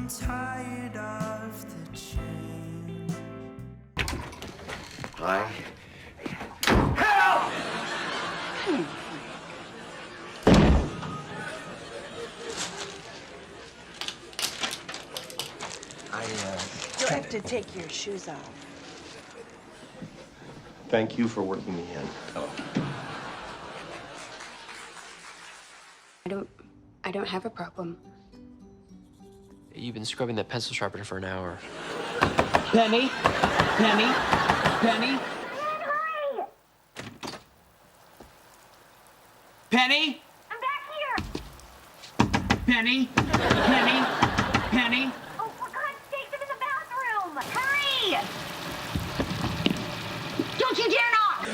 I'm tired of the change. Hi. You'll have to take your shoes off. Thank you for working me in. Oh. I don't have a problem. You've been scrubbing that pencil sharpener for an hour. Penny? Penny? Penny? Penny? I'm back here! Penny? Penny? Penny? Oh, for God's sake, I'm in the bathroom! Hurry! Don't you dare knock!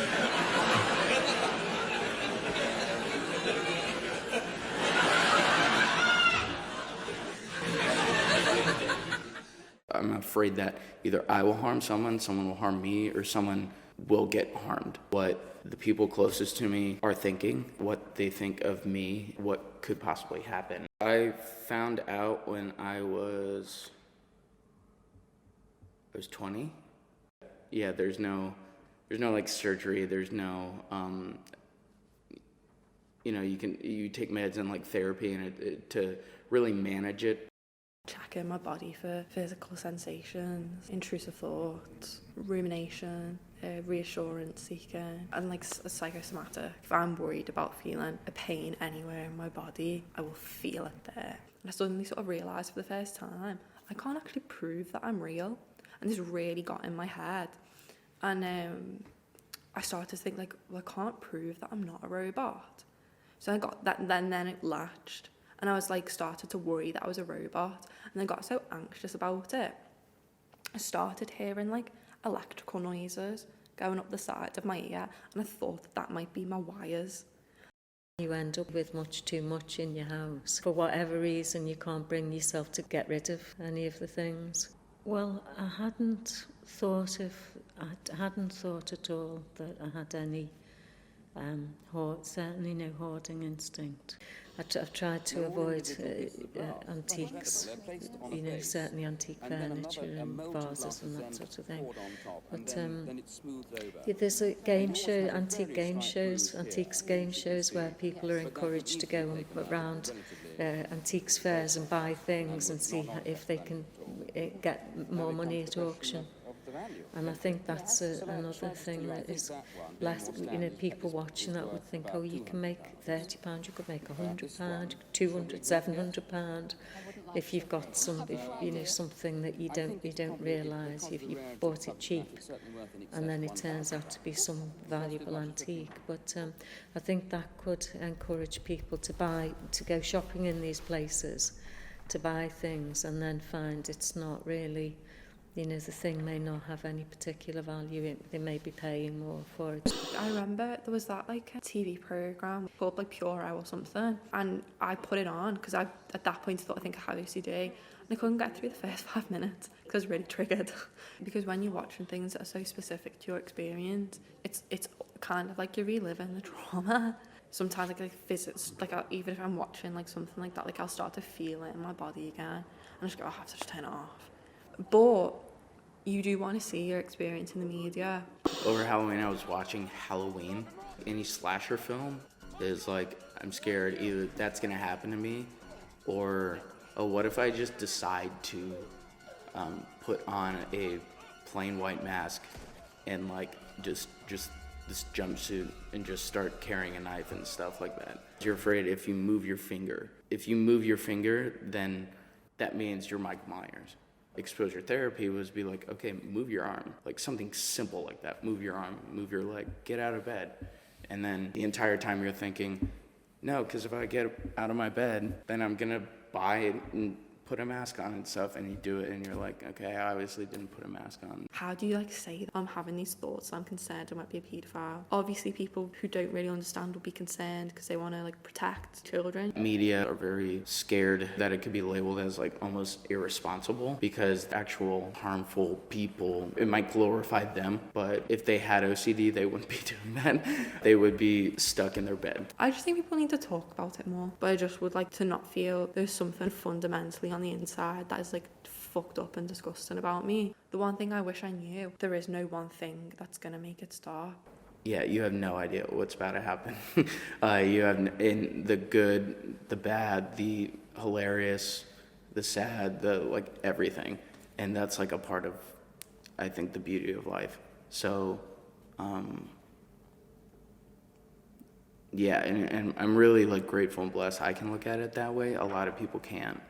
I'm afraid that either I will harm someone will harm me, or someone will get harmed. What the people closest to me are thinking, what they think of me, what could possibly happen. I found out when I was 20. Yeah, there's no like surgery, there's no, you take meds and like therapy and to really manage it. Checking my body for physical sensations, intrusive thoughts, rumination, reassurance seeking, and like psychosomatic. If I'm worried about feeling a pain anywhere in my body, I will feel it there. And I suddenly sort of realised for the first time, I can't actually prove that I'm real. And this really got in my head. And I started to think like, well, I can't prove that I'm not a robot. So I got that, then it latched. And I was like, started to worry that I was a robot. And I got so anxious about it. I started hearing like electrical noises going up the side of my ear. And I thought that might be my wires. You end up with much too much in your house. For whatever reason, you can't bring yourself to get rid of any of the things. Well, I hadn't thought at all that I had any certainly no hoarding instinct. I've tried to avoid antiques, certainly antique furniture and vases and that sort of thing. But there's a game show, antiques game shows where people are encouraged to go around antiques fairs and buy things and see if they can get more money at auction. And I think that's another thing that is less, people watching that would think, oh, you can make £30, you could make £100, £200, £700 if you've got something that you don't realise you bought it cheap, and then it turns out to be some valuable antique. But I think that could encourage people to go shopping in these places, to buy things, and then find it's not really. The thing may not have any particular value. They may be paying more for it. I remember there was that like a TV programme called like Pure Eye or something, and I put it on because I at that point thought I think I had OCD, and I couldn't get through the first 5 minutes because I was really triggered. Because when you're watching things that are so specific to your experience, it's kind of like you're reliving the trauma. Sometimes even if I'm watching like something like that, like I'll start to feel it in my body again, and I just go, I have to just turn it off. But you do want to see your experience in the media. Over Halloween, I was watching Halloween. Any slasher film is like, I'm scared either that's going to happen to me, or, oh, what if I just decide to put on a plain white mask and like just this jumpsuit and just start carrying a knife and stuff like that. You're afraid if you move your finger. If you move your finger, then that means you're Mike Myers. Exposure therapy was be like, okay, move your arm, like something simple like that. Move your arm, move your leg, get out of bed. And then the entire time you're thinking, no, because if I get out of my bed, then I'm gonna buy it and put a mask on and stuff, and you do it and you're like, okay, I obviously didn't put a mask on. How do you like say I'm having these thoughts, I'm concerned I might be a paedophile? Obviously people who don't really understand will be concerned because they want to like protect children. Media are very scared that it could be labeled as like almost irresponsible because actual harmful people, it might glorify them, but if they had OCD they wouldn't be doing that. They would be stuck in their bed. I just think people need to talk about it more, but I just would like to not feel there's something fundamentally on on the inside that is like fucked up and disgusting about me. The one thing I wish I knew, there is no one thing that's gonna make it stop. Yeah, you have no idea what's about to happen. You have in the good, the bad, the hilarious, the sad, the like everything, and that's like a part of, I think, the beauty of life. So, yeah, and I'm really like grateful and blessed I can look at it that way. A lot of people can't.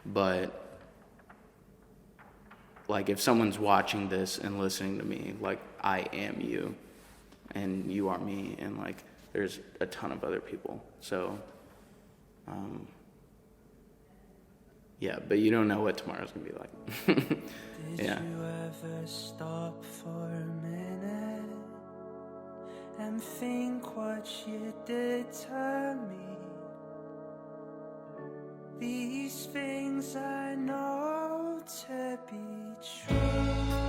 But like if someone's watching this and listening to me, like I am you and you are me, and like there's a ton of other people. So, yeah, but you don't know what tomorrow's gonna be like. Yeah. Did you ever stop for a minute and think what you did to me? These things I know to be true.